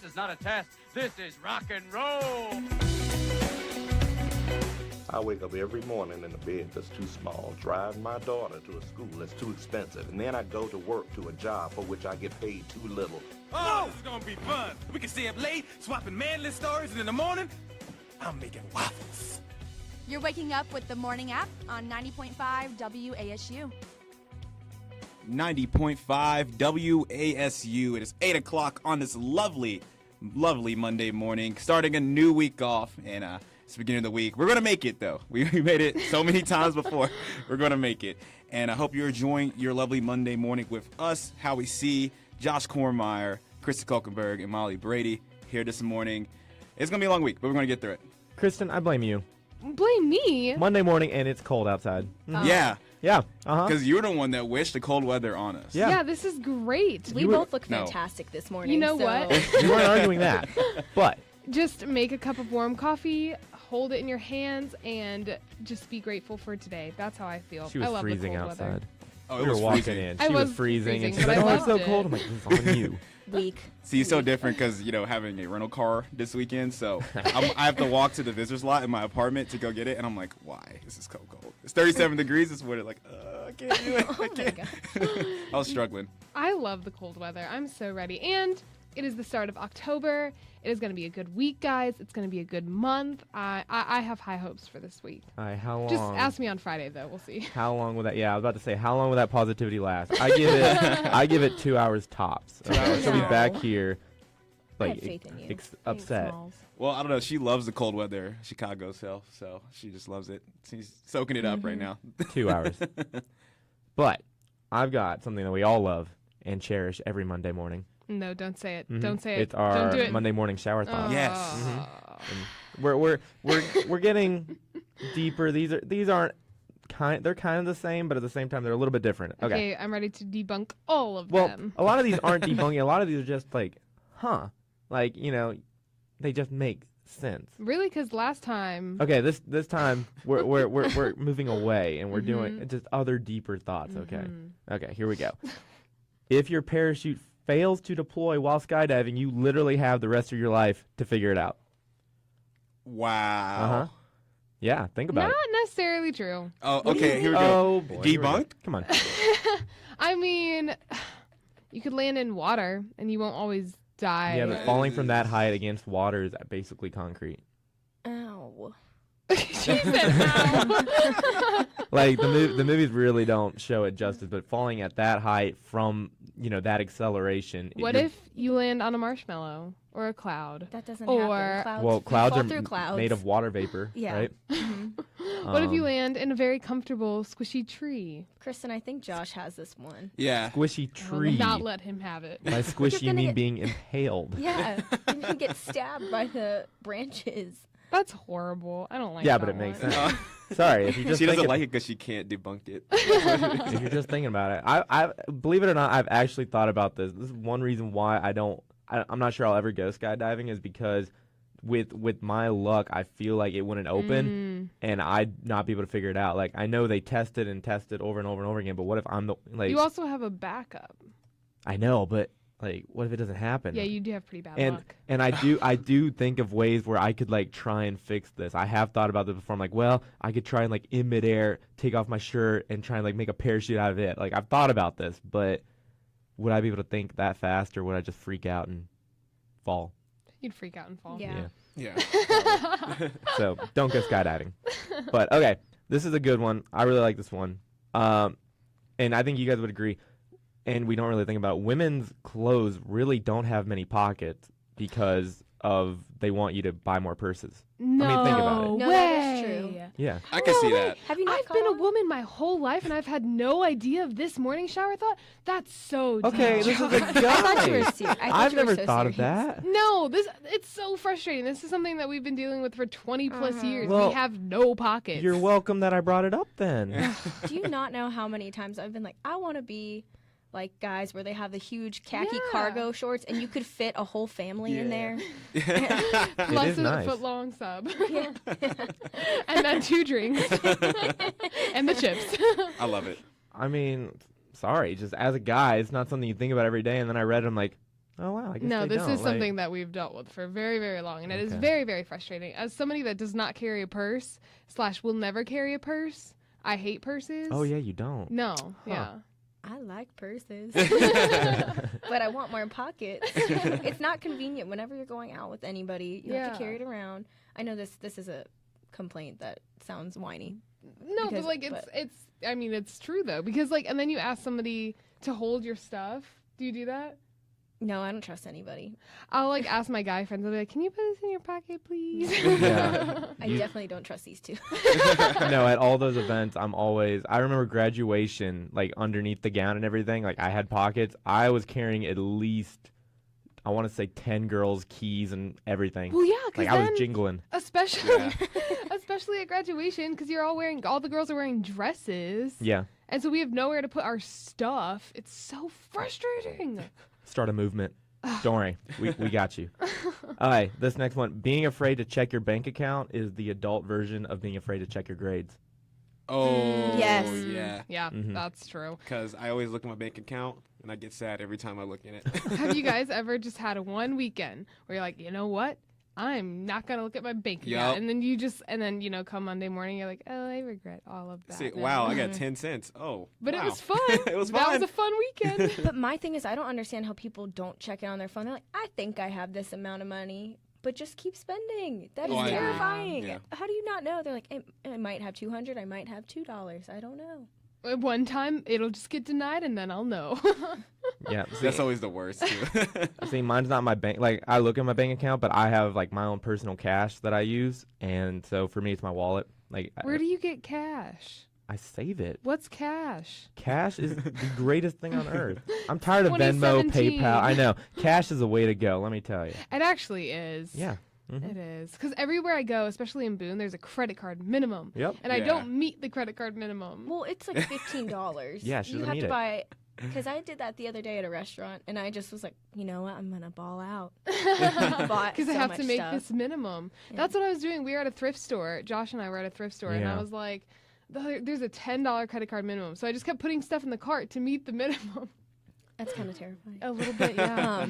This is not a test. This is rock and roll. I wake up every morning in a bed that's too small, drive my daughter to a school that's too expensive, and then I go to work to a job for which I get paid too little. Oh, this is gonna be fun. We can stay up late, swapping manly stories, and in the morning, I'm making waffles. You're waking up with the morning app on 90.5 WASU. 90.5 WASU. It is 8 o'clock on this lovely Monday morning, starting a new week off, and it's the beginning of the week. We're going to make it, though. We made it so many times before. We're going to make it. And I hope you're enjoying your lovely Monday morning with us, Howie C., Josh Kornmeyer, Kristen Kulkenberg, and Molly Brady here this morning. It's going to be a long week, but we're going to get through it. Kristen, I blame you. Blame me? Monday morning, and it's cold outside. Oh. Yeah. Yeah. Because you're the one that wished the cold weather on us. Yeah, this is great. We both look fantastic this morning. You know what? You weren't arguing that, but just make a cup of warm coffee, hold it in your hands, and just be grateful for today. That's how I feel. She was I love freezing the cold outside. weather. Oh, we were walking in. She was freezing, and she's like, "Oh, it's so cold." I'm like, "This is on you." Weak. See, it's so different because, having a rental car this weekend, so I have to walk to the visitor's lot in my apartment to go get it, and I'm like, why? This is so cold. It's 37 degrees this morning. Like, I can't do it. Oh, my God. I was struggling. I love the cold weather. I'm so ready. And it is the start of October. It is going to be a good week, guys. It's going to be a good month. I have high hopes for this week. How long? Just ask me on Friday, though. We'll see. How long will that? Yeah, I was about to say, how long will that positivity last? I give it 2 hours tops. Okay? She'll be back here, like upset. Well, I don't know. She loves the cold weather, Chicago self, so she just loves it. She's soaking it up right now. 2 hours. But I've got something that we all love and cherish every Monday morning. No, don't say it. Don't say it. It's our don't do it. Monday morning shower thought. Yes. We're getting deeper. These aren't they're kind of the same, but at the same time they're a little bit different. Okay, I'm ready to debunk all of Well, them. a lot of these aren't debunking. A lot of these are just like, they just make sense. Really? Because last time. Okay, this time we're moving away and we're doing just other deeper thoughts. Okay, here we go. If your parachute fails to deploy while skydiving, you literally have the rest of your life to figure it out. Wow. Yeah, think about it. Not necessarily true. Oh, okay, here we go. Oh, boy, Debunked? Come on. I mean, you could land in water and you won't always die. Yeah, but falling from that height against water is basically concrete. Ow. She said ow. Like, the movies really don't show it justice, but falling at that height from, that acceleration. What if you land on a marshmallow or a cloud? That doesn't happen. Clouds are clouds. made of water vapor, right? What if you land in a very comfortable, squishy tree? Kristen, I think Josh has this one. Yeah. Squishy tree. Not let him have it. By squishy, you mean being impaled. Yeah, and you get stabbed by the branches. That's horrible. I don't like that. Yeah, but it makes sense. Sorry, if you just she doesn't like it because she can't debunk it. If you're just thinking about it, I believe it or not, I've actually thought about this. This is one reason why I'm not sure I'll ever go skydiving is because with my luck, I feel like it wouldn't open and I'd not be able to figure it out. Like, I know they tested over and over and over again, but what if I'm You also have a backup. I know, but what if it doesn't happen? Yeah, you do have pretty bad luck. And I do think of ways where I could try and fix this. I have thought about this before. I'm like, well, I could try and in midair take off my shirt and try and make a parachute out of it. I've thought about this, but would I be able to think that fast, or would I just freak out and fall? You'd freak out and fall. Yeah. So don't go skydiving. But okay, this is a good one. I really like this one. And I think you guys would agree. And we don't really think about it. Women's clothes really don't have many pockets because they want you to buy more purses. No, I mean, think about it. No, that is true. Yeah. I can see that. Have you not I've been a woman my whole life, and I've had no idea of this morning shower thought. That's so Okay, deep. this is a I thought you were guy. serious. I've never thought of that. No, it's so frustrating. This is something that we've been dealing with for 20 plus years. Well, we have no pockets. You're welcome that I brought it up then. Do you not know how many times I've been like, I want to be like guys where they have the huge khaki cargo shorts and you could fit a whole family in there. Plus a nice. foot-long sub. And then 2 drinks. And the chips. I love it. I mean, sorry, just as a guy, it's not something you think about every day. And then I read it, I'm like, Oh wow, I guess No, they this don't. is something that we've dealt with for very, very long, and it is Okay. very, very frustrating. As somebody that does not carry a purse / will never carry a purse, I hate purses. Oh yeah, you don't. No, yeah. I like purses, but I want more pockets. It's not convenient whenever you're going out with anybody. You have to carry it around. I know this is a complaint that sounds whiny. No, Because- but like it's. I mean, it's true though, because like, and then you ask somebody to hold your stuff. Do you do that? No, I don't trust anybody. I'll like ask my guy friends. I'll be like, "Can you put this in your pocket, please?" Yeah. I definitely don't trust these two. No, at all those events, I remember graduation, like underneath the gown and everything, like I had pockets. I was carrying at least, I want to say 10 girls' keys and everything. Well, yeah, because Like I was jingling. especially especially at graduation, because all the girls are wearing dresses. Yeah. And so we have nowhere to put our stuff. It's so frustrating. Start a movement. Don't worry. We got you. All right, this next one. Being afraid to check your bank account is the adult version of being afraid to check your grades. Oh, Yes. yeah. Yeah, Mhm. that's true. Because I always look at my bank account and I get sad every time I look in it. Have you guys ever just had one weekend where you're like, you know what? I'm not gonna look at my bank account, Yup. and then come Monday morning, you're like, oh, I regret all of that. See, now." wow, I got 10 cents. Oh, But wow. it was fun. It was That fun. was a fun weekend. But my thing is, I don't understand how people don't check it on their phone. They're like, I think I have this amount of money, but just keep spending. That is Oh, I agree. terrifying. Yeah. How do you not know? They're like, I might have 200. I might have $2. I don't know. One time, it'll just get denied, and then I'll know. Yeah. That's always the worst, too. See, mine's not my bank. Like, I look at my bank account, but I have, like, my own personal cash that I use. And so for me, it's my wallet. Like, Where do you get cash? I save it. What's cash? Cash is the greatest thing on earth. I'm tired of Venmo, 2017. PayPal. I know. Cash is the way to go, let me tell you. It actually is. Yeah. Mhm. It is. Because everywhere I go, especially in Boone, there's a credit card minimum. Yep. And I Yeah. don't meet the credit card minimum. Well, it's like $15. Yeah, she you doesn't have need to it. buy. Because I did that the other day at a restaurant, and I just was like, you know what? I'm gonna ball out. Bought Because I so have much to make stuff. this minimum. Yeah. That's what I was doing. We were at a thrift store. Josh and I were at a thrift store, and I Yeah. was like, there's a $10 credit card minimum. So I just kept putting stuff in the cart to meet the minimum. That's kind of terrifying. A little bit, yeah.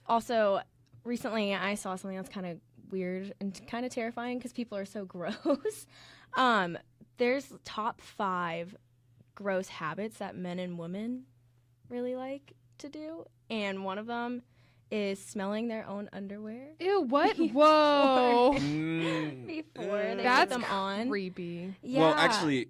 Also, recently I saw something that's kind of weird and kind of terrifying because people are so gross. There's top 5 gross habits that men and women really like to do, and one of them is smelling their own underwear Ew, what? Before- Whoa. before they put That's them on. creepy. Yeah. Well, actually,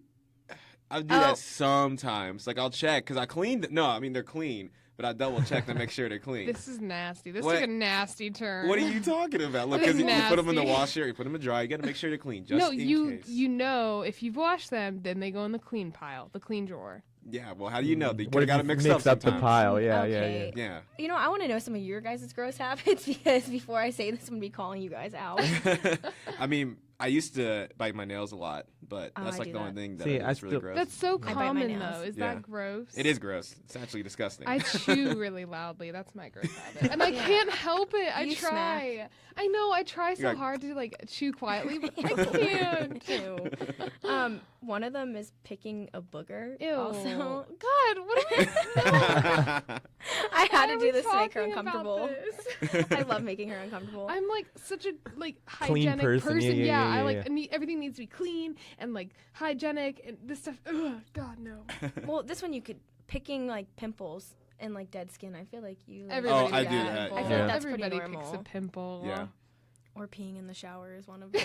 I do Oh. that sometimes. Like, I'll check because I cleaned. No, I mean they're clean, but I double check to make sure they're clean. This is nasty. This What? took a nasty turn. What are you talking about? Look, That is because you put them in the nasty. washer, you put them in the dryer. You got to make sure they're clean, just No, in case. you know if you've washed them, then they go in the clean pile, the clean drawer. Yeah. Well, how do you know? You What if got to you mix, mix up the sometimes. pile? Yeah, Okay. yeah, Yeah. You know, I want to know some of your guys' gross habits because before I say this, I'm going to be calling you guys out. I mean, I used to bite my nails a lot, but Oh, that's I like do the only that. thing that See, is I really still- gross. That's so I bite my common nails. though. Is Yeah. that gross? It is gross. It's actually disgusting. I chew really loudly. That's my gross habit. And I Yeah. can't help it. I You try. I know. I try so You're like- hard to like chew quietly, but I can't. Ew. One of them is picking a booger. Ew. Also, God, what am I? I had Why to are do we this to make her talking about uncomfortable. this? I love making her uncomfortable. I'm like such a Clean hygienic person. Yeah, yeah, I yeah, like yeah. everything needs to be clean and like hygienic and this stuff. Ugh, God no. Well, this one you could picking like pimples and like dead skin. I feel like you. Like, Everybody Oh, I does do a that, pimple. I feel Yeah. like that's Everybody pretty picks a normal. pimple. Yeah. Or peeing in the shower is one of them.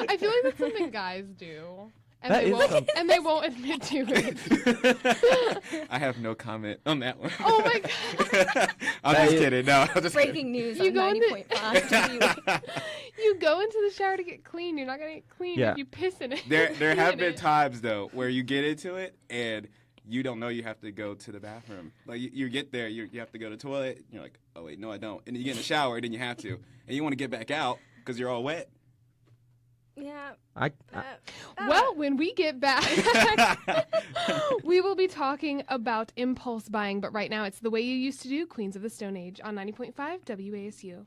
I feel like that's something guys do. And That they is won't some- and they won't admit to it. I have no comment on that one. Oh my God. I'm That just is- kidding. No, I'm just Breaking news You on go into- 90.5. You go into the shower to get clean. You're not gonna get clean Yeah. if you piss in it. There Pee have in been it. times though where you get into it and you don't know you have to go to the bathroom. Like you get there, you have to go to the toilet. And you're like, oh wait, no, I don't. And then you get in the shower, then you have to, and you want to get back out because you're all wet. Yeah. I Well, when we get back, we will be talking about impulse buying. But right now, it's the way you used to do Queens of the Stone Age on 90.5 WASU.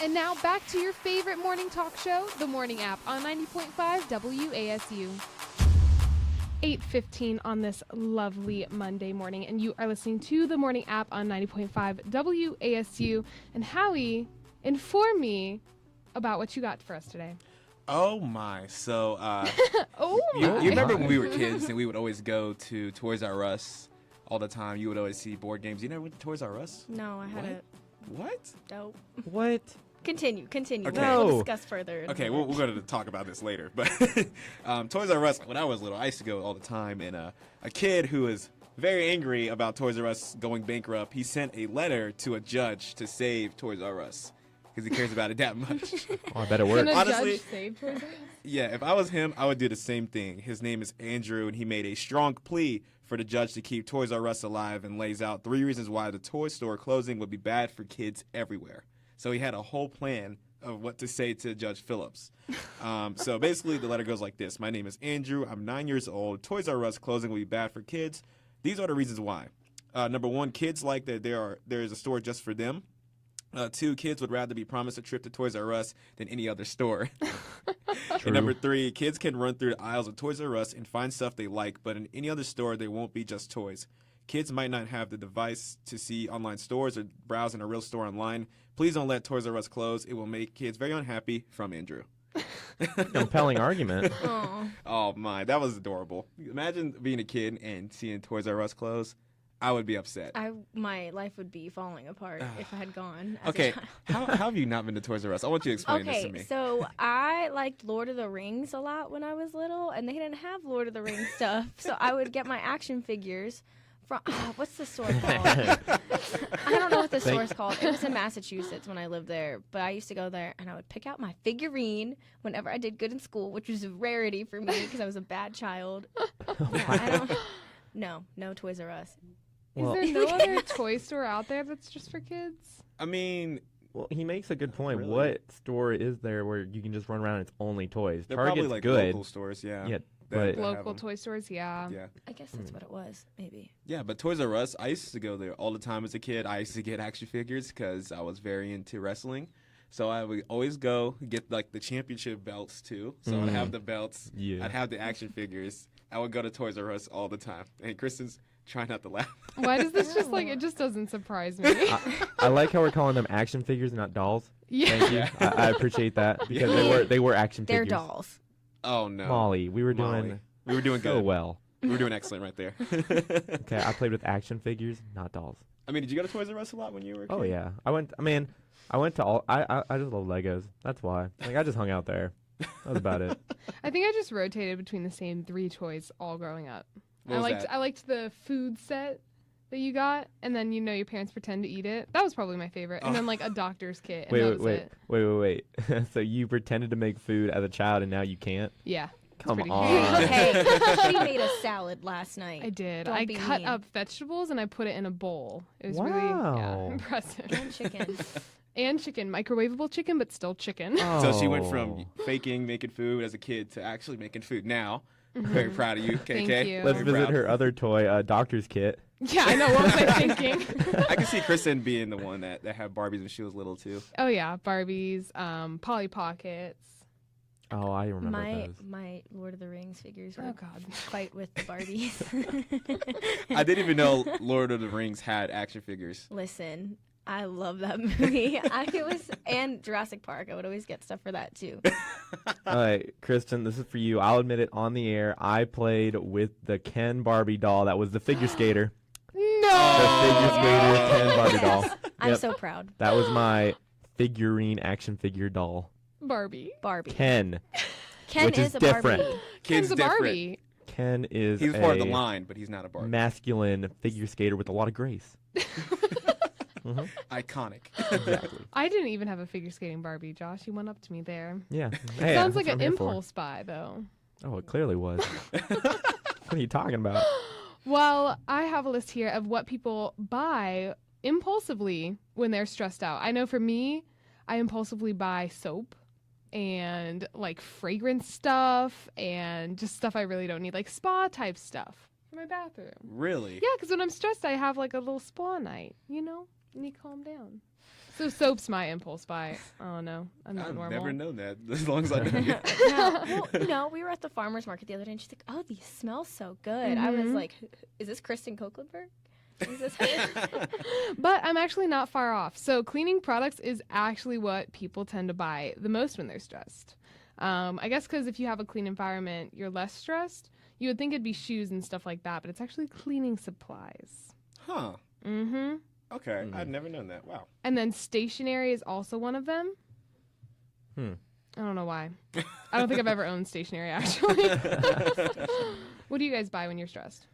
And now back to your favorite morning talk show, The Morning App on 90.5 WASU. 8:15 on this lovely Monday morning, and you are listening to The Morning App on 90.5 WASU. And Howie, inform me about what you got for us today. Oh my! So, you remember when we were kids and we would always go to Toys R Us all the time? You would always see board games. You never went to Toys R Us? No, I had What? it. What? Dope. What? Continue. Okay. We'll No. discuss further. Okay, we're going to talk about this later. But Toys R Us, when I was little, I used to go all the time. And a kid who was very angry about Toys R Us going bankrupt, he sent a letter to a judge to save Toys R Us because he cares about it that much. Oh, I bet it worked. Can a Honestly- judge save Toys R Us? Yeah, if I was him, I would do the same thing. His name is Andrew, and he made a strong plea for the judge to keep Toys R Us alive and lays out 3 reasons why the toy store closing would be bad for kids everywhere. So he had a whole plan of what to say to Judge Phillips. So basically, the letter goes like this. My name is Andrew. I'm 9 years old. Toys R Us closing will be bad for kids. These are the reasons why. Number one, kids like that there is a store just for them. 2, kids would rather be promised a trip to Toys R Us than any other store. And number 3, kids can run through the aisles of Toys R Us and find stuff they like, but in any other store, they won't be just toys. Kids might not have the device to see online stores or browse in a real store online. Please don't let Toys R Us close. It will make kids very unhappy. From Andrew. Compelling argument. Oh, my. That was adorable. Imagine being a kid and seeing Toys R Us close. I would be upset. My life would be falling apart if I had gone. As Okay, A child. how have you not been to Toys R Us? I want you to explain this to me. Okay, so I liked Lord of the Rings a lot when I was little, and they didn't have Lord of the Rings stuff, so I would get my action figures from, what's the store called? I don't know what the store's called. It was in Massachusetts when I lived there, but I used to go there, and I would pick out my figurine whenever I did good in school, which was a rarity for me because I was a bad child. No Toys R Us. Well- Is there no other toy store out there that's just for kids? I mean, Well, he makes a good point. Really? What store is there where you can just run around and it's only toys? they're Target's probably like good. local stores, yeah. Yeah, that but have Local them. toy stores, yeah. Yeah. I guess that's what it was, maybe. Yeah, but Toys R Us, I used to go there all the time as a kid. I used to get action figures because I was very into wrestling. So I would always go get like the championship belts too. So I'd have the belts. Yeah. I'd have the action figures. I would go to Toys R Us all the time. And Kristen's trying not to laugh. Why does this just like, it just doesn't surprise me? I like how we're calling them action figures, not dolls. Yeah. Thank you. I appreciate that because they were action They're figures. dolls. Oh no. Molly, we were Molly. doing We were doing so good. well. We were doing excellent right there. Okay, I played with action figures, not dolls. I mean, did you go to Toys R Us a lot when you were a kid? Oh yeah, I went to all. I just love Legos. That's why. Like I just hung out there. That was about it. I think I just rotated between the same 3 toys all growing up. What was that? I liked the food set that you got, and then your parents pretend to eat it. That was probably my favorite. And then like a doctor's kit. And that was it. Wait. So you pretended to make food as a child and now you can't? Yeah. Come pretty on. crazy. Hey, she made a salad last night. I did. Don't I be cut mean. up vegetables and I put it in a bowl. It was really Wow. impressive. And chicken. And chicken, microwavable chicken, but still chicken. So she went Oh. from faking making food as a kid to actually making food now. Very proud of you, KK. Thank you. Let's Very visit proud. her other toy, doctor's kit. Yeah, I know. What was I thinking? I can see Kristen being the one that had Barbies when she was little too. Oh yeah, Barbies, Polly Pockets. Oh, I remember those. My Lord of the Rings figures Oh were God. fight with the Barbies. I didn't even know Lord of the Rings had action figures. Listen, I love that movie. And Jurassic Park. I would always get stuff for that too. All right, Kristen, this is for you. I'll admit it on the air. I played with the Ken Barbie doll. That was the figure skater. No. The figure skater Ken Barbie doll. I'm Yep. so proud. That was my figurine action figure doll. Barbie. Barbie. Ken. Ken which is is a different. Barbie. Kid's Ken's a different. Barbie. Ken is He's a part of the line, but he's not a Barbie. masculine figure skater with a lot of grace. Iconic. Exactly. I didn't even have a figure skating Barbie, Josh. You went up to me there. Yeah. Hey, Sounds that's like what an I'm here for. impulse buy, though. Oh, it clearly was. What are you talking about? Well, I have a list here of what people buy impulsively when they're stressed out. I know for me, I impulsively buy soap and like fragrance stuff and just stuff I really don't need, like spa type stuff for my bathroom. Really? Yeah, because when I'm stressed, I have like a little spa night, you know? and you calm down. So soap's my impulse buy. Oh no, I'm not I've normal. never known that. As long as I know you. Yeah, well, we were at the farmer's market the other day, and she's like, "Oh, these smell so good." I was like, "Is this Kristen Koeklenberg? Is this her?" But I'm actually not far off. So cleaning products is actually what people tend to buy the most when they're stressed. I guess because if you have a clean environment, you're less stressed. You would think it'd be shoes and stuff like that, but it's actually cleaning supplies. Huh. Mm-hmm. Okay. I'd never known that. Wow. And then stationery is also one of them. I don't know why. I don't think I've ever owned stationery, actually. What do you guys buy when you're stressed?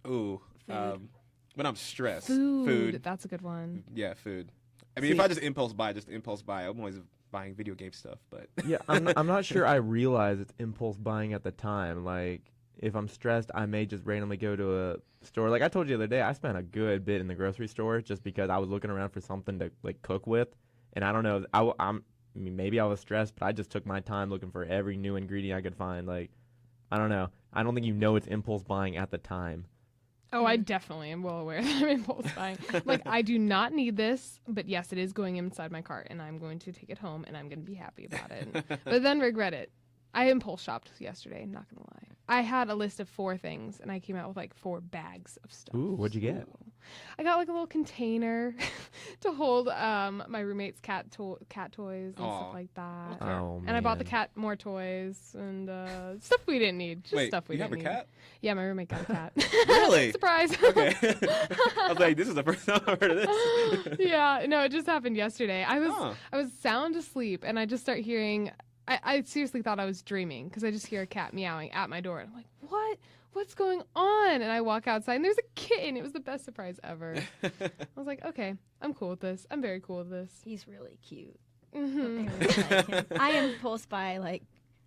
Ooh. When I'm stressed. Food. That's a good one. Yeah, food. I mean, if I just impulse buy. I'm always buying video game stuff, but Yeah, I'm not sure I realize it's impulse buying at the time. Like, if I'm stressed, I may just randomly go to a store. Like I told you the other day, I spent a good bit in the grocery store just because I was looking around for something to like cook with, and I don't know. I mean, maybe I was stressed, but I just took my time looking for every new ingredient I could find. Like, I don't know. I don't think it's impulse buying at the time. Oh, I definitely am well aware that I'm impulse buying. Like, I do not need this, but yes, it is going inside my cart, and I'm going to take it home, and I'm going to be happy about it. But then regret it. I impulse shopped yesterday, not going to lie. I had a list of 4 things, and I came out with like 4 bags of stuff. Ooh, what'd you get? I got like a little container to hold my roommate's cat toys and stuff like that. Oh, and I bought the man. cat more toys and stuff we didn't need. Just wait, stuff we you have didn't a need. cat? Yeah, my roommate got a cat. Really? Surprise. Okay. I was like, this is the first time I've heard of this. Yeah, no, it just happened yesterday. I was sound asleep and I just start hearing. I seriously thought I was dreaming because I just hear a cat meowing at my door and I'm like, what? What's going on? And I walk outside and there's a kitten. It was the best surprise ever. I was like, okay, I'm cool with this. I'm very cool with this. He's really cute. Mm-hmm. I really like him. I impulse buy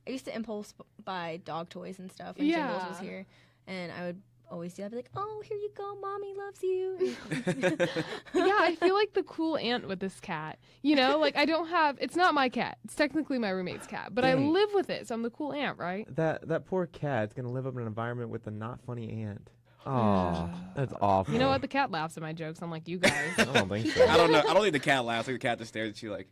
I used to impulse buy dog toys and stuff when Jingles was here, and I would always do that. I'd be like, "Oh, here you go, mommy loves you." Yeah, I feel like the cool aunt with this cat. You know, like it's not my cat. It's technically my roommate's cat, but I Dang. live with it, so I'm the cool aunt, right? That poor cat's gonna live up in an environment with a not funny aunt. Oh, that's awful. You know what? The cat laughs at my jokes. I'm like, you guys. I don't think so. I don't know. I don't think the cat laughs. Like the cat just stares at you like,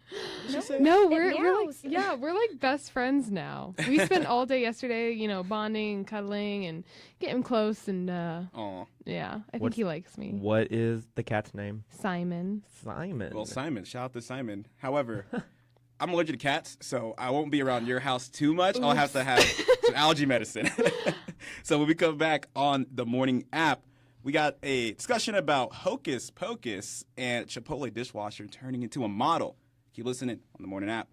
No, we're meows. like, we're like best friends now. We spent all day yesterday, bonding, cuddling, and getting close, and oh. yeah, I think What's- he likes me. What is the cat's name? Simon. Simon. Well, Simon. Shout out to Simon. However, I'm allergic to cats, so I won't be around your house too much. I'll have to have some allergy medicine. So when we come back on the morning app, we got a discussion about Hocus Pocus and Chipotle dishwasher turning into a model. Keep listening on the morning app.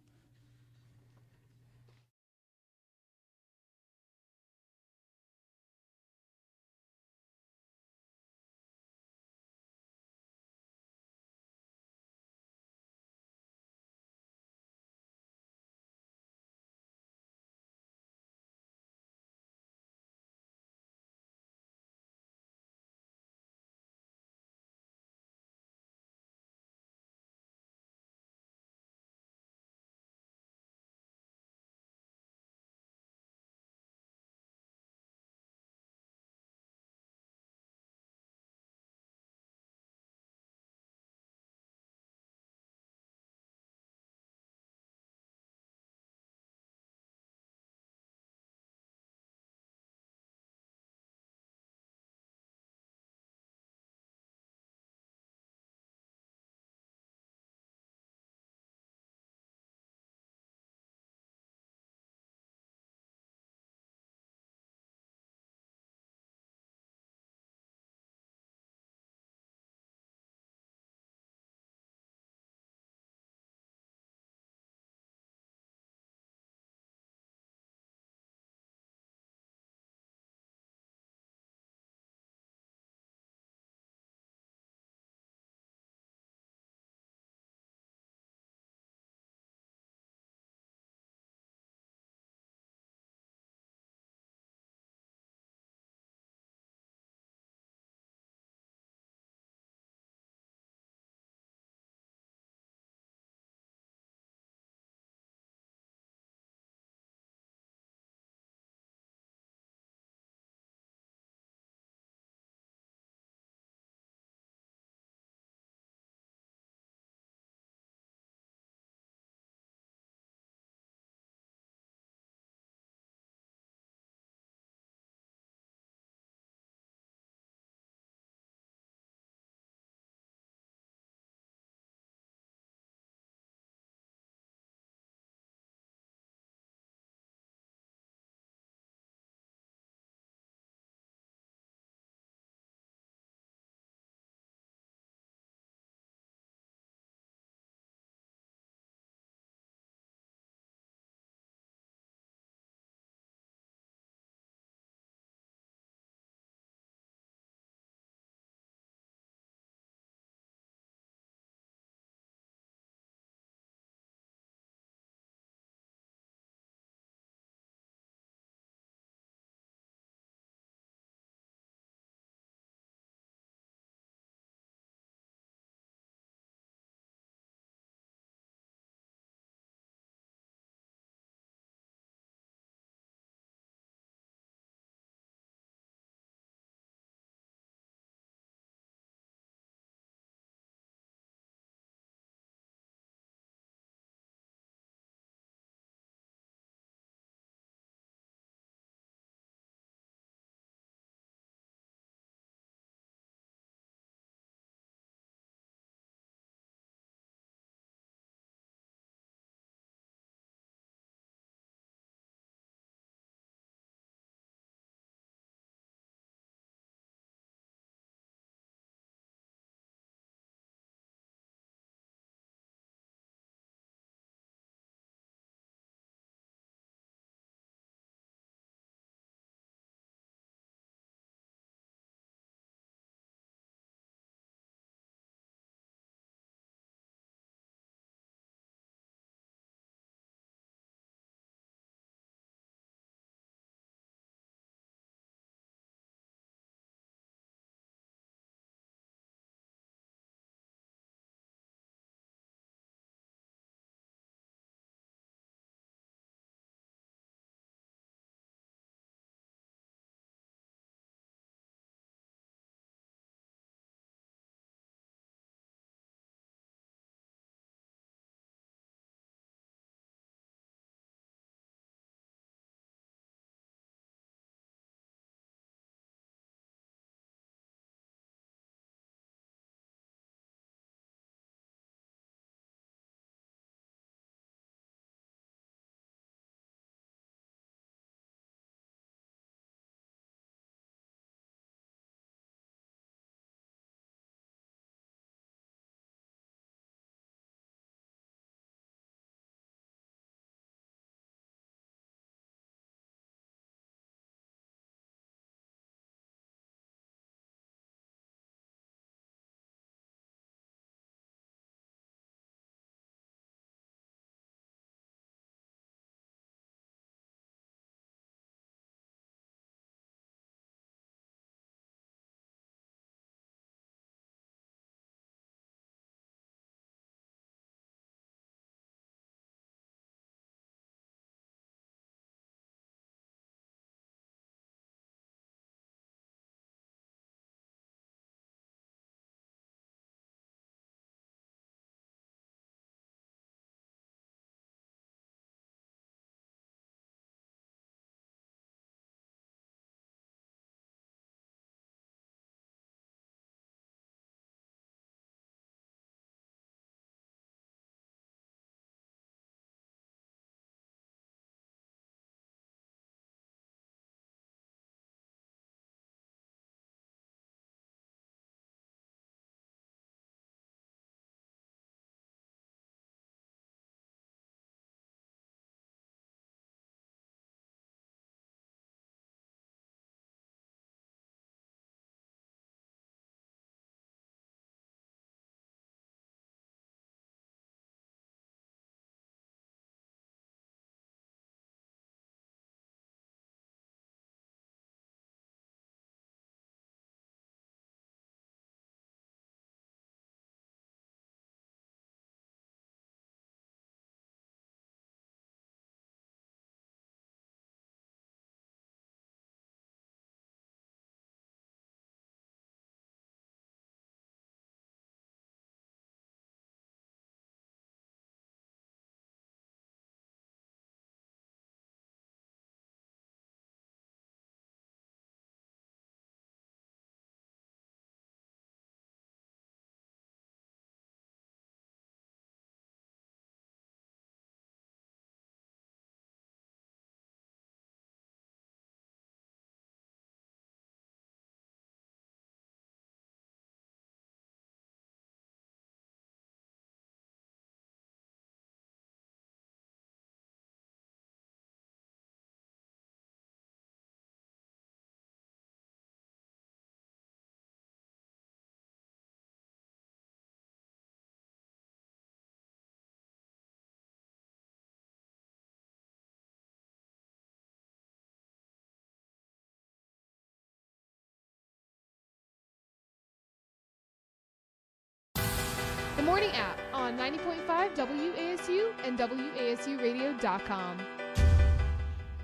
Morning App on 90.5 WASU and WASUradio.com.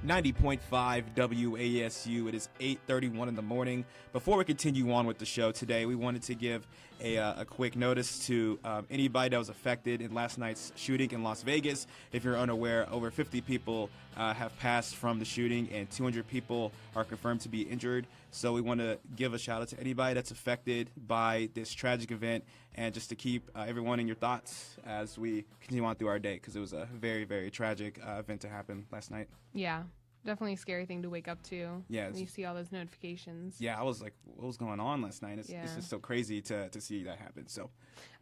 90.5 WASU. It is 8:31 in the morning. Before we continue on with the show today, we wanted to give a quick notice to anybody that was affected in last night's shooting in Las Vegas. If you're unaware, over 50 people have passed from the shooting and 200 people are confirmed to be injured. So we want to give a shout out to anybody that's affected by this tragic event, and just to keep everyone in your thoughts as we continue on through our day, because it was a very, very tragic event to happen last night. Yeah, definitely a scary thing to wake up to. Yeah, when you see all those notifications. Yeah, I was like, what was going on last night? It's Yeah. just so crazy to see that happen. So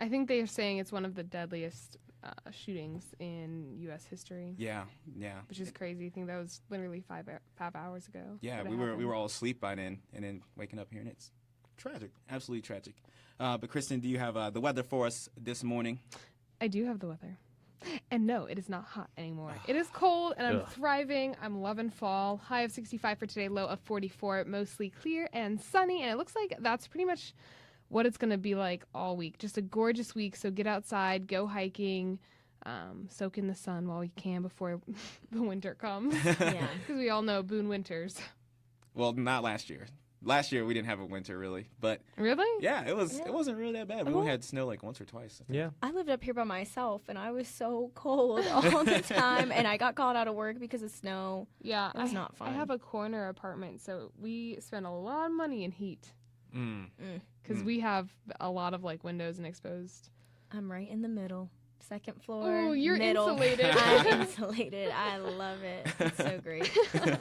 I think they're saying it's one of the deadliest shootings in U.S. history. yeah, Which is crazy. I think that was literally 5 hours ago. yeah. that it We were happened. all asleep by then, and then waking up here, and it's tragic, absolutely tragic. But Kristen, do you have the weather for us this morning? I do have the weather. And no, it is not hot anymore. It is cold, and I'm thriving. I'm loving fall. High of 65 for today, low of 44. Mostly clear and sunny, and it looks like that's pretty much what it's going to be like all week. Just a gorgeous week, so get outside, go hiking, soak in the sun while you can before the winter comes. Yeah. Because we all know Boone winters. Well, not last year. Last year we didn't have a winter really, but Really? yeah, it wasn't really that bad. We Well- only had snow like once or twice. I think. Yeah. I lived up here by myself, and I was so cold all the time, and I got called out of work because of snow. Yeah. It was not fun. I have a corner apartment, so we spend a lot of money in heat. Because we have a lot of like windows and exposed. I'm right in the middle. Second floor. Oh, you're middle. insulated. I'm insulated. I love it. It's so great. Yeah.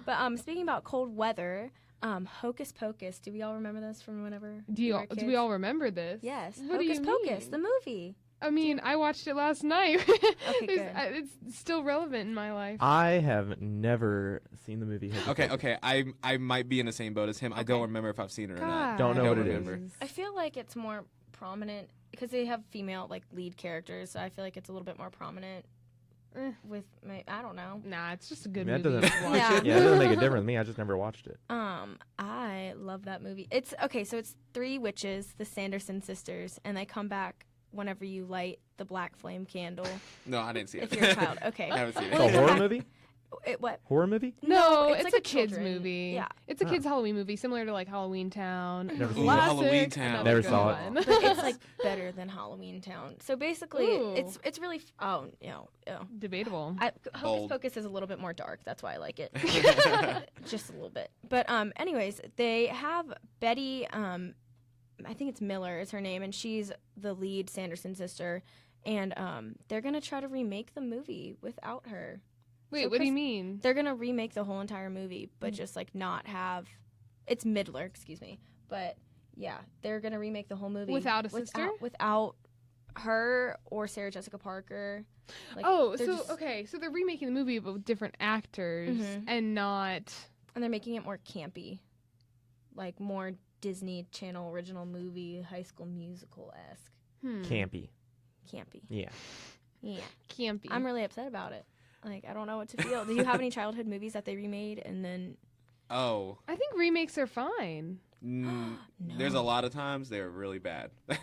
But speaking about cold weather, Hocus Pocus. Do we all remember this from whenever? Do we were we kids? all remember this? Yes. What do Hocus you Pocus, mean? the movie. I mean, I watched it last night. Okay, good. It's still relevant in my life. I have never seen the movie. Hocus Pocus. Okay. I might be in the same boat as him. I don't remember if I've seen it or not. Don't know I what don't it remember. is. I feel like it's more prominent because they have female like lead characters, so I feel like it's a little bit more prominent with I don't know. Nah, it's just a good That movie. doesn't- Watch Yeah. it. Yeah, it doesn't make a difference to me. I just never watched it. I love that movie. It's okay, so it's 3 witches, the Sanderson sisters, and they come back whenever you light the black flame candle. No, I didn't see it. If you're a child, okay. I haven't seen it. It's a they come horror back- movie? What? Horror movie? No, it's like a kids children. movie. Yeah. It's a kids Halloween movie, similar to like Halloween Town. Never seen it. Classic, Halloween Town. another Never good saw it. one. But it's like better than Halloween Town. So basically, Ooh. it's really Debatable. Hocus Bold. Pocus is a little bit more dark. That's why I like it. Just a little bit. But anyways, they have Betty. I think it's Miller is her name, and she's the lead Sanderson sister. And they're gonna try to remake the movie without her. Wait, So what do you Chris- mean? They're gonna remake the whole entire movie, but just like not have. It's Midler, excuse me. But yeah, they're gonna remake the whole movie Without a sister? without her or Sarah Jessica Parker. Like, Oh, they're so just- okay, so they're remaking the movie but with different actors Mhm. and not. And they're making it more campy, like more Disney Channel original movie, High School Musical esque, Campy. campy. Yeah. Yeah, Campy. I'm really upset about it. Like I don't know what to feel. Do you have any childhood movies that they remade and then? Oh, I think remakes are fine. there's a lot of times they're really bad. I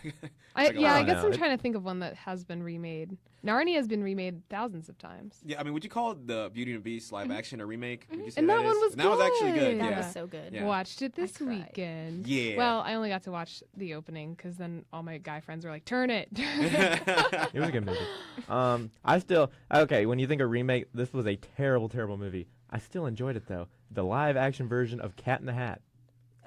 Like a lot. guess I'm It- trying to think of one that has been remade. Narnia has been remade thousands of times. Yeah, I mean, would you call the Beauty and the Beast live action a remake? Would you say And that is? one was And that was actually good. good. That Yeah. was so good. Yeah. Watched it this cried. weekend. Yeah. Well, I only got to watch the opening because then all my guy friends were like, "Turn it." It was a good movie. When you think of remake, this was a terrible, terrible movie. I still enjoyed it though. The live action version of Cat in the Hat.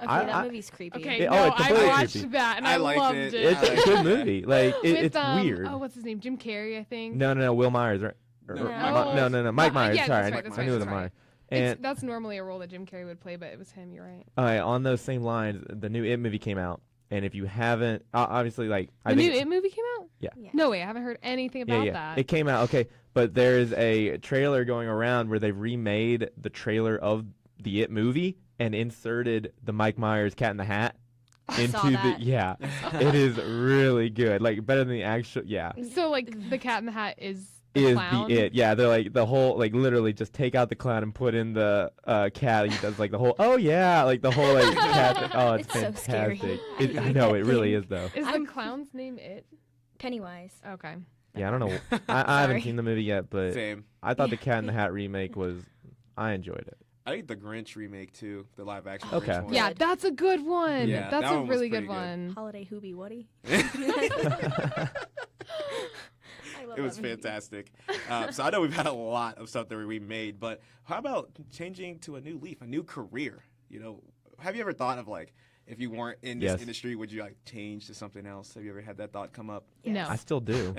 Okay, I- that I- movie's creepy. Okay, It- oh, no, it's I completely watched creepy. that and I I liked loved it. it. It's a good movie. Like With, it's weird. Oh, what's his name? Jim Carrey, I think. No. Will Myers, right? No. No. Mike Myers. Yeah, Sorry, that's right, I knew it was that's right. Myers. And That's normally a role that Jim Carrey would play, but it was him. You're right. on those same lines, the new It movie came out, and if you haven't, obviously, like The new It movie came out? Yeah. Yeah. No way, I haven't heard anything about that. It came out, okay, but there's a trailer going around where they've remade the trailer of the It movie and inserted the Mike Myers Cat in the Hat I into saw that. it is really good, like better than the actual, So, like, the Cat in the Hat is is clown? the It, yeah, they're like the whole, like literally just take out the clown and put in the cat. He does like the whole, like the whole like cat. Oh, it's It's so scary. fantastic. I I hate know that it really thing. is though. Is the clown's name It? Pennywise. Okay. Yeah, I don't know. I haven't Sorry. seen the movie yet, but Same. I thought the Cat in the Hat remake I enjoyed it. I think the Grinch remake too, the live action Okay. Grinch one. Yeah, Good. that's a good one. Yeah, That's that a one was really good pretty good. one. Holiday Hoobie Woody. It was fantastic. So I know we've had a lot of stuff that we remade, but how about changing to a new leaf, a new career? You know, have you ever thought of like, if you weren't in this Yes. industry, would you like change to something else? Have you ever had that thought come up? No. I still do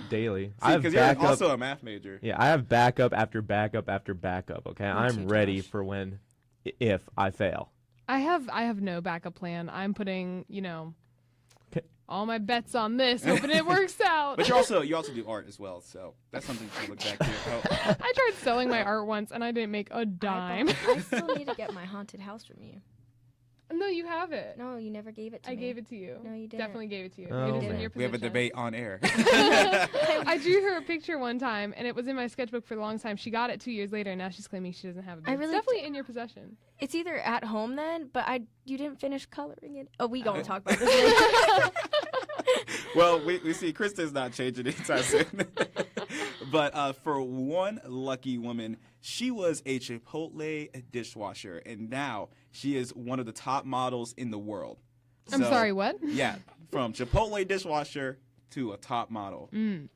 daily. I have Because you're backup. also a math major. Yeah, I have backup after backup after backup. Okay, I'm too, ready Josh. for if I fail. I have no backup plan. I'm putting, Okay. all my bets on this, hoping it works out. But you also do art as well, so that's something to look back to. Oh, I tried selling my art once and I didn't make a dime. I still need to get my haunted house from you. No, you have it. No, you never gave it to I me. gave it to you. No, you didn't. Definitely gave it to you. Oh, It is in man. your we have a possession. debate on air. I drew her a picture one time, and it was in my sketchbook for a long time. She got it 2 years later, and now she's claiming she doesn't have it. But I it's really definitely in your possession. It's either at home then, but you didn't finish coloring it. Oh, we gonna talk about this later. Well, we see Kristen's not changing anytime soon. But for one lucky woman, she was a Chipotle dishwasher, and now she is one of the top models in the world. I'm sorry, what? Yeah, from Chipotle dishwasher to a top model,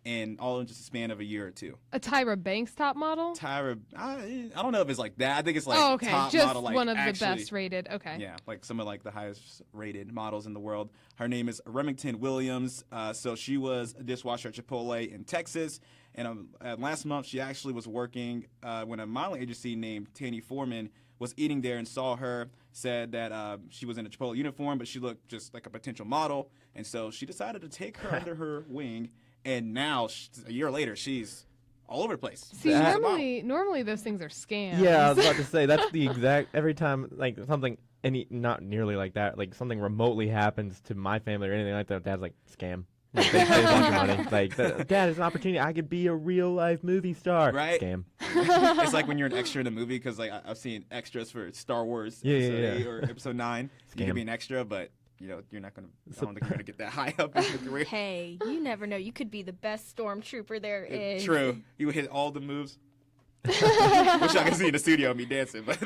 and all in just a span of a year or two. A Tyra Banks top model? Tyra, I don't know if it's like that. I think it's like Oh, okay. top Just model, like one of actually, the best rated. Okay. Yeah, like some of like the highest rated models in the world. Her name is Remington Williams. So she was a dishwasher at Chipotle in Texas. And last month, she actually was working when a modeling agency named Tanny Foreman was eating there and saw her, said that she was in a Chipotle uniform, but she looked just like a potential model. And so she decided to take her under her wing. And now, a year later, she's all over the place. See, She's a model. normally those things are scams. Yeah, I was about to say that's the exact every time like something not nearly like that, like something remotely happens to my family or anything like that, Dad's like scam. Like, they want your money. Like, Dad, it's an opportunity. I could be a real life movie star. Right. Scam. It's like when you're an extra in a movie, because like I've seen extras for Star Wars episode 8 or episode 9. You Scam. can be an extra, but you're not gonna. I don't think you're gonna get that high up in your career. Hey, you never know. You could be the best stormtrooper there is. True. You would hit all the moves. Wish I could see in the studio me dancing, but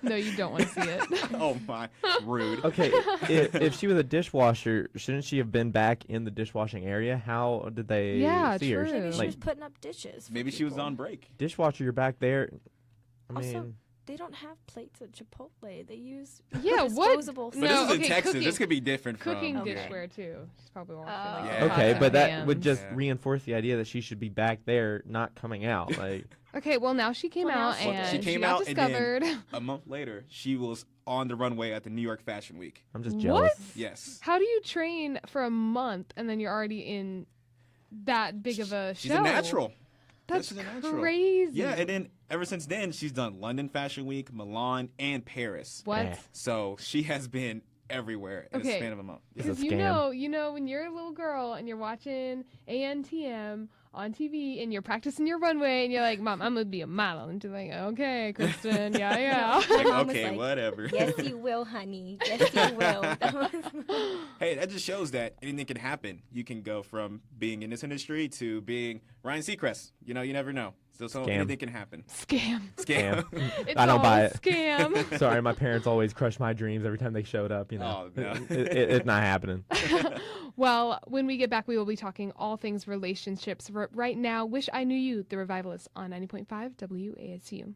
No, you don't want to see it. oh my, rude. Okay, if she was a dishwasher, shouldn't she have been back in the dishwashing area? How did they Yeah, see her? true. Maybe she Like, was putting up dishes. for Maybe she was people. on break. dishwasher, you're back there. I Also, mean, they don't have plates at Chipotle. They use Yeah, what? disposable. But No, this is in okay, Texas. cooking- This could be different Cooking from Okay. dishware, too. She's probably won't Oh. feel like Yeah. the okay, pots but and that would pans. just Yeah. reinforce the idea that she should be back there, not coming out. Like, Okay, well, now she came Well, now out she- and She came got out and then- discovered. a month later, she was on the runway at the New York Fashion Week. I'm just What? jealous. Yes. How do you train for a month and then you're already in that big of a She's show? a natural. That's She's a natural. crazy. Yeah, and then ever since then, she's done London Fashion Week, Milan, and Paris. What? Eh. So she has been everywhere in Okay. the span of a month. It's a Because scam. you know, when you're a little girl and you're watching ANTM on TV and you're practicing your runway and you're like, Mom, I'm gonna be a model, and she's like, okay, Kristen, yeah, yeah. My mom was Okay, like, whatever. Yes, you will, honey. Yes, you will. That was- Hey, that just shows that anything can happen. You can go from being in this industry to being Ryan Seacrest. You know, you never know. So Scam. anything can happen. Scam. Scam. It's I don't all buy a it. Scam. Sorry, my parents always crushed my dreams every time they showed up. You know, Oh, no. it's not happening. Well, when we get back, we will be talking all things relationships. Right now, Wish I Knew You, The Revivalists on 90.5 WASU.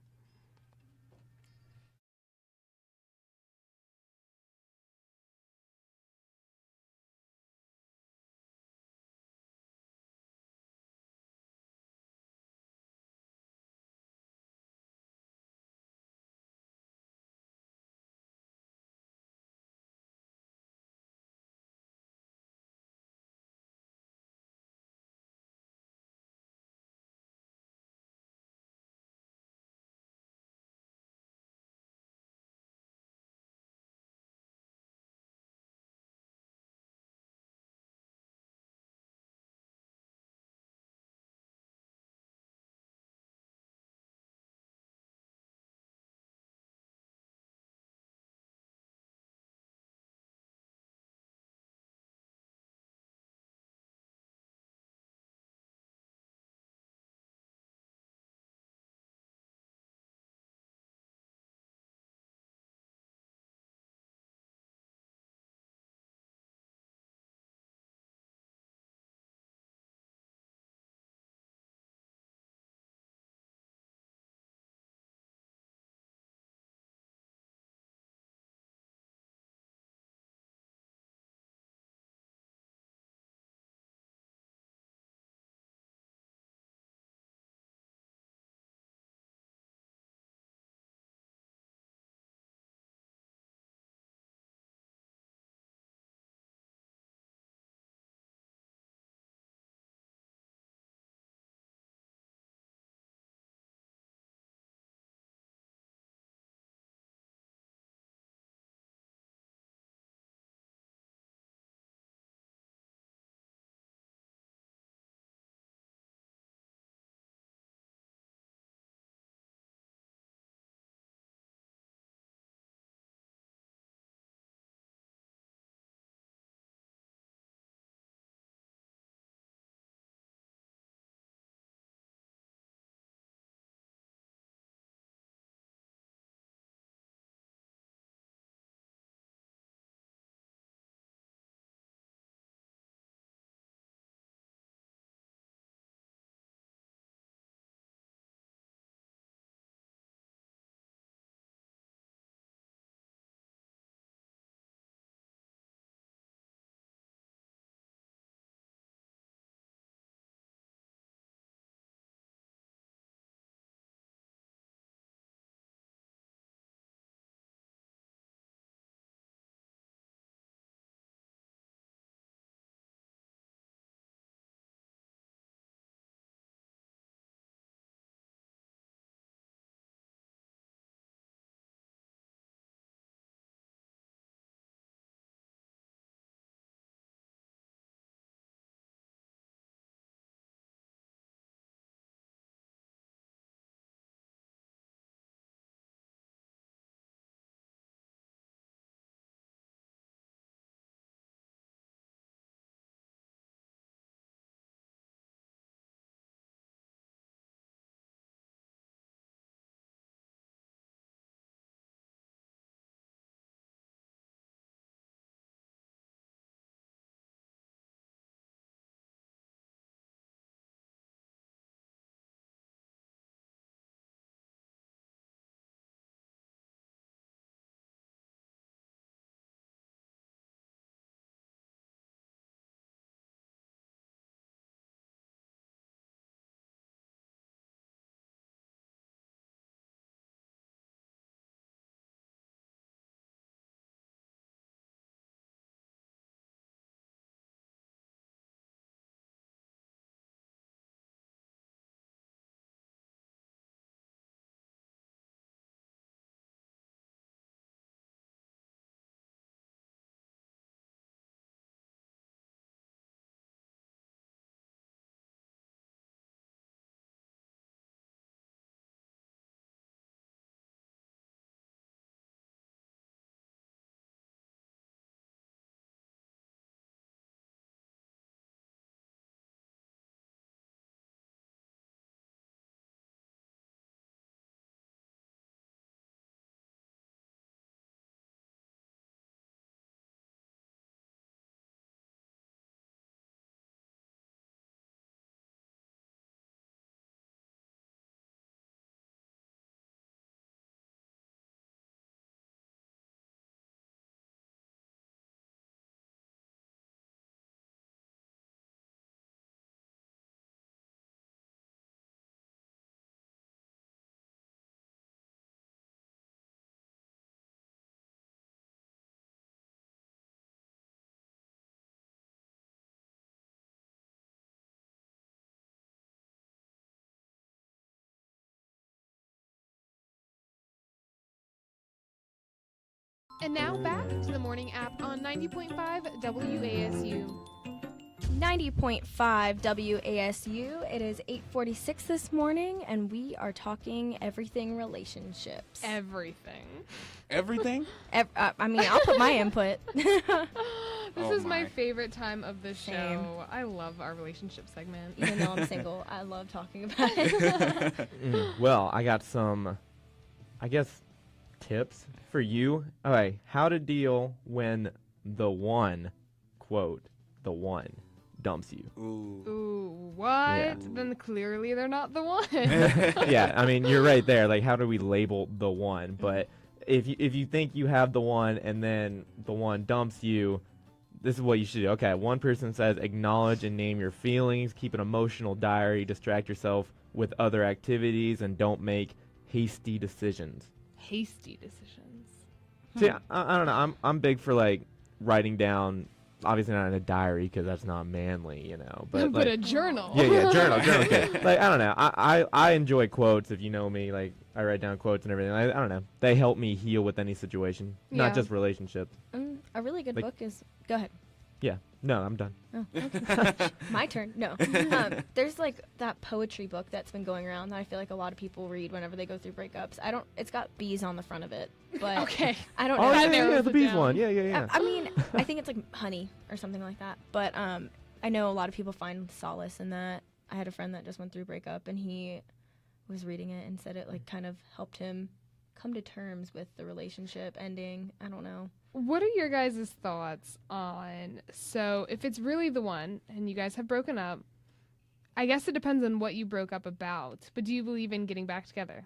And now back to the morning app on 90.5 WASU. 90.5 WASU. It is 8:46 this morning, and we are talking everything relationships. Everything. Everything? I mean, I'll put my input. This is my favorite time of the show. Same. I love our relationship segment. Even though I'm single, I love talking about it. Well, I got some, I guess, tips for you. All right, how to deal when the one, quote, the one, dumps you. Ooh, what? Yeah. Then clearly they're not the one. Yeah, I mean, you're right there. Like, how do we label the one? But if you think you have the one and then the one dumps you, this is what you should do. Okay, one person says acknowledge and name your feelings, keep an emotional diary, distract yourself with other activities, and don't make hasty decisions. Hasty decisions. See, I don't know. I'm big for, like, writing down, obviously not in a diary because that's not manly, you know. But like, a journal. Yeah, journal. Okay. Like, I don't know. I enjoy quotes. If you know me, like, I write down quotes and everything. I don't know. They help me heal with any situation, not just relationships. A really good book is... Go ahead. Yeah. No, I'm done. Oh, okay. My turn. No. There's like that poetry book that's been going around that I feel like a lot of people read whenever they go through breakups. It's got bees on the front of it, but Okay. I don't know. Oh, That yeah, narrows the it bees down. one. Yeah. I mean, I think it's like honey or something like that. But I know a lot of people find solace in that. I had a friend that just went through a breakup, and he was reading it and said it like kind of helped him come to terms with the relationship ending. I don't know. What are your guys' thoughts on, so if it's really the one and you guys have broken up, I guess it depends on what you broke up about, but do you believe in getting back together?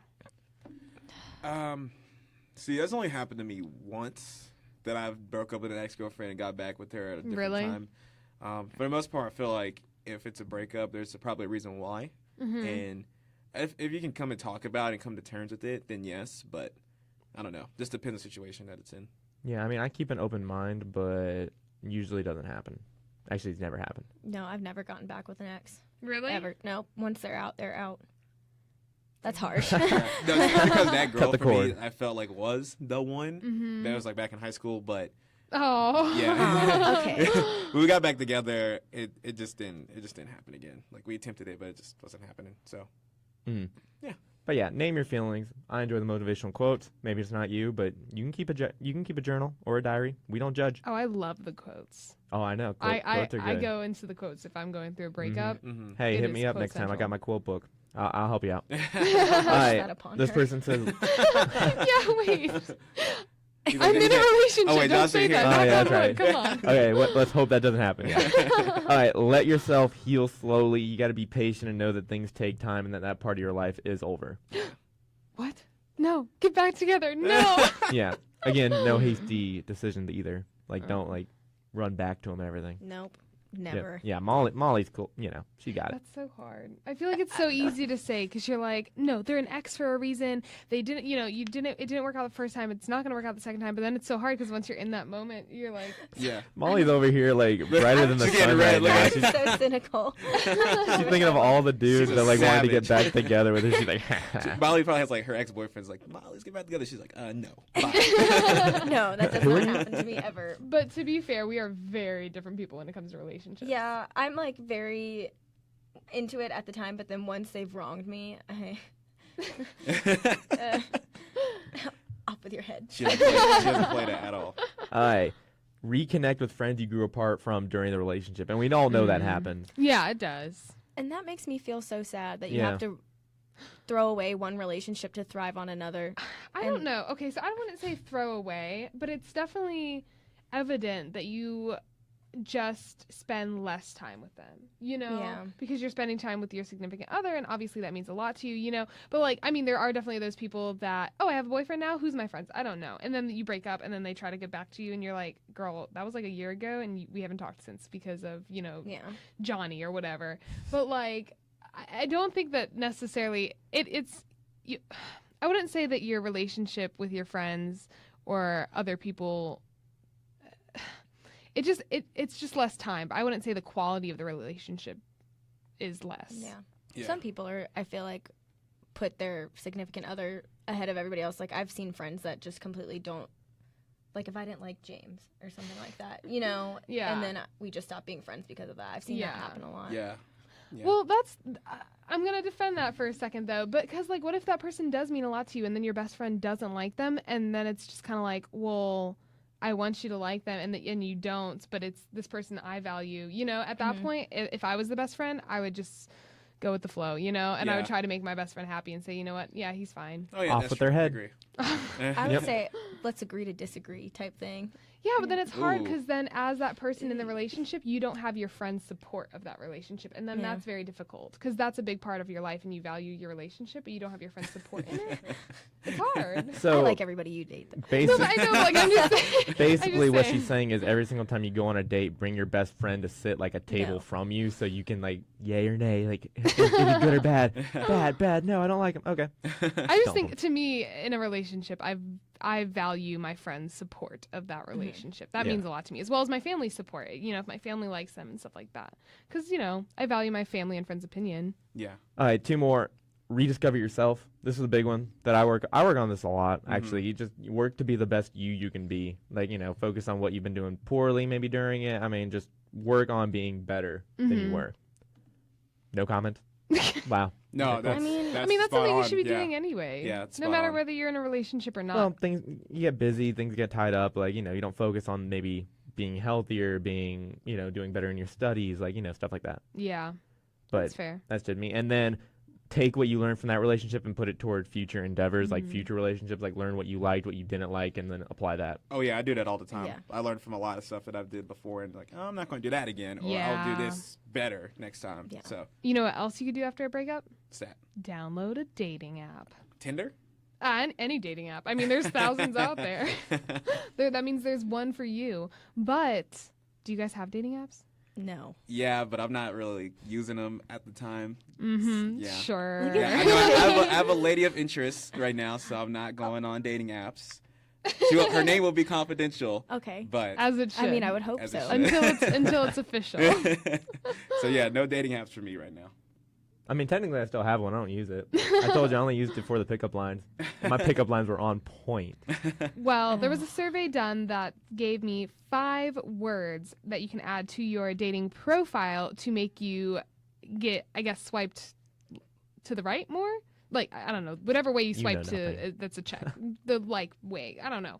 See, that's only happened to me once, that I broke up with an ex-girlfriend and got back with her at a different time. For the most part, I feel like if it's a breakup, there's probably a reason why. Mm-hmm. And if you can come and talk about it and come to terms with it, then yes. But I don't know. Just depends on the situation that it's in. Yeah, I mean, I keep an open mind, but usually it doesn't happen. Actually, it's never happened. No, I've never gotten back with an ex. Really? Ever. No. Once they're out, they're out. That's harsh. No, it's because that girl Cut the for me, cord. I felt like was the one. Mm-hmm. That was like back in high school, but Oh. yeah. Okay. When we got back together, it just didn't happen again. Like we attempted it, but it just wasn't happening. So yeah. But yeah, name your feelings. I enjoy the motivational quotes. Maybe it's not you, but you can keep a journal or a diary. We don't judge. Oh, I love the quotes. Oh, I know. I Quotes are good. go into the quotes if I'm going through a breakup. Mm-hmm. Hey, It hit is me up quote next time. I central. got my quote book. I'll help you out. All that right. upon This her. person says, Yeah, wait. He's I'm like, in a relationship. Oh, wait, Don't Josh say ain't here. that. Oh, Knock yeah, on that's wood. right. Come on. okay, let's hope that doesn't happen. All right, let yourself heal slowly. You got to be patient and know that things take time and that part of your life is over. What? No. Get back together. No. Yeah. Again, no hasty decisions either. Like, don't like run back to him and everything. Nope. Yeah, Never. yeah. Molly's cool. You know, she got it. That's so hard. I feel like it's so easy to say because you're like, no, they're an ex for a reason. They didn't, it didn't work out the first time. It's not going to work out the second time. But then it's so hard because once you're in that moment, you're like, Yeah. Molly's over here like brighter than the She's sun getting right red, now. look She's, at So cynical. she's thinking of all the dudes She's that a like wanted to get savage. back together with her. She's like, Molly probably has like her ex-boyfriend's like, Molly, let's get back together. She's like, no. Bye. No, that does not happen to me ever. but to be fair, we are very different people when it comes to relationships. Yeah, I'm like very into it at the time, but then once they've wronged me, up with your head. She doesn't play that at all. all right. Reconnect with friends you grew apart from during the relationship. And we all know that happens. Yeah, it does. And that makes me feel so sad that you Yeah. have to throw away one relationship to thrive on another. I don't know. Okay, so I wouldn't say throw away, but it's definitely evident that you just spend less time with them, Yeah. because you're spending time with your significant other, and obviously that means a lot to you, but like, I mean, there are definitely those people that, oh, I have a boyfriend now, who's my friends? I don't know. And then you break up and then they try to get back to you and you're like, girl, that was like a year ago and we haven't talked since because of, Yeah. Johnny or whatever. But like, I don't think that necessarily it's you. I wouldn't say that your relationship with your friends or other people, it's just less time. But I wouldn't say the quality of the relationship is less. Yeah. Some people I feel like, put their significant other ahead of everybody else. Like, I've seen friends that just completely don't like if I didn't like James or something like that, you know, Yeah. and then we just stopped being friends because of that. I've seen that happen a lot. Yeah. Well, I'm going to defend that for a second, though, because, like, what if that person does mean a lot to you and then your best friend doesn't like them, and then it's just kind of like, well, I want you to like them, and you don't, but it's this person I value. You know, at that point, if I was the best friend, I would just go with the flow, you know, and I would try to make my best friend happy and say, you know what, yeah, he's fine. Oh, yeah, Off with their head. I agree. I would say, let's agree to disagree type thing. Yeah, but then it's hard because then as that person in the relationship, you don't have your friend's support of that relationship. And then that's very difficult because that's a big part of your life and you value your relationship, but you don't have your friend's support in it. It's hard. So I like everybody you date. No, but I know, like, I'm just saying. basically what she's saying is every single time you go on a date, bring your best friend to sit like a table No. from you so you can like yay or nay, like is it good or bad? Bad. No, I don't like him. Okay. I just think to me in a relationship, I value my friend's support of that relationship. That means a lot to me, as well as my family's support. You know, if my family likes them and stuff like that, because you know I value my family and friends' opinion. Yeah. All right, 2 more. Rediscover yourself. This is a big one that I work on this a lot. Actually, you work to be the best you can be. Like, you know, focus on what you've been doing poorly maybe during it. I mean, just work on being better than you were. No comment. Wow. No, that's I mean, that's spot something you on. should be Yeah. doing anyway. Yeah, it's no spot matter on. whether you're in a relationship or not. Well, you get busy, things get tied up. Like, you know, you don't focus on maybe being healthier, being, you know, doing better in your studies, like, you know, stuff like that. Yeah, But that's fair. that's just me. And then take what you learned from that relationship and put it toward future endeavors, like future relationships, like learn what you liked, what you didn't like, and then apply that. Oh yeah, I do that all the time. Yeah. I learned from a lot of stuff that I've did before, and like, oh, I'm not going to do that again, or Yeah. I'll do this better next time. Yeah. So, You know what else you could do after a breakup? what's that? Download a dating app. Tinder? Any dating app. I mean, there's thousands out there. That means there's one for you. But do you guys have dating apps? No. Yeah, but I'm not really using them at the time. Yeah. Sure. Yeah, I know I have a lady of interest right now, so I'm not going on dating apps. Her name will be confidential. Okay. But As it should. I mean, I would hope As it so. should. until it's official. so yeah, no dating apps for me right now. I mean, technically, I still have one. I don't use it. I told you I only used it for the pickup lines. My pickup lines were on point. Well, there was a survey done that gave me 5 words that you can add to your dating profile to make you get, I guess, swiped to the right more. Like, I don't know, whatever way you swipe to, that's a check. The like way, I don't know.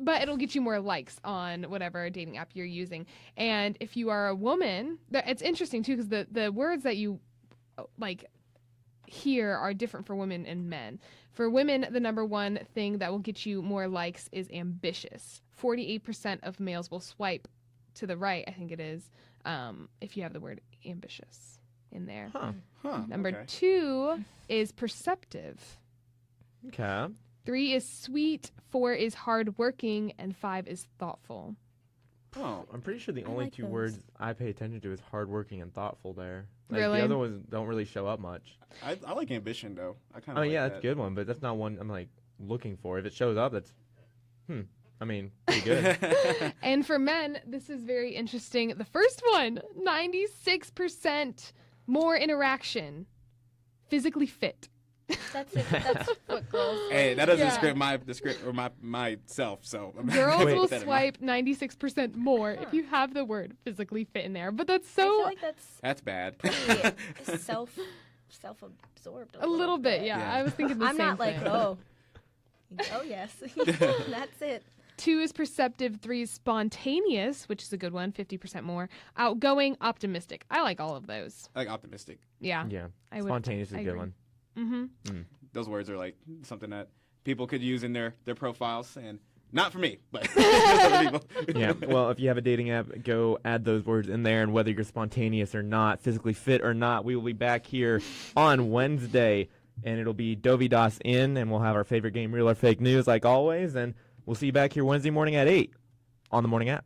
But it'll get you more likes on whatever dating app you're using. And if you are a woman, it's interesting too, because the words that you like here are different for women and men. For women, the number one thing that will get you more likes is ambitious. 48% of males will swipe to the right, I think it is, if you have the word ambitious in there. Number okay. 2 is perceptive. Okay. 3 is sweet, 4 is hardworking, and 5 is thoughtful. Oh, I'm pretty sure the only like 2 those. words I pay attention to is hardworking and thoughtful there. Like, Really? The other ones don't really show up much. I like ambition though. I kind Oh, of. yeah, that's a good one, but that's not one I'm like looking for. If it shows up, that's, I mean, pretty good. And for men, this is very interesting. The first one, 96% more interaction. Physically fit. That's it. That's what girls. Hey, that doesn't Yeah. descript or myself. So Girls Wait. will Keep that in mind. swipe 96% more if you have the word physically fit in there. But that's I feel so like that's That's bad. pretty self-absorbed. a little bit, yeah. Yeah. I was thinking the I'm same not like, thing. oh yes, that's it. 2 is perceptive, 3 is spontaneous, which is a good one, 50% more. Outgoing, optimistic. I like all of those. I like optimistic. Yeah. Yeah. I would- Spontaneous is I a good agree. one. Mm-hmm. Those words are like something that people could use in their profiles, and not for me, but for other people. Yeah. Well, if you have a dating app, go add those words in there, and whether you're spontaneous or not, physically fit or not, we will be back here on Wednesday, and it'll be Dovey Das in, and we'll have our favorite game, Real or Fake News, like always, and we'll see you back here Wednesday morning at 8 on the morning app.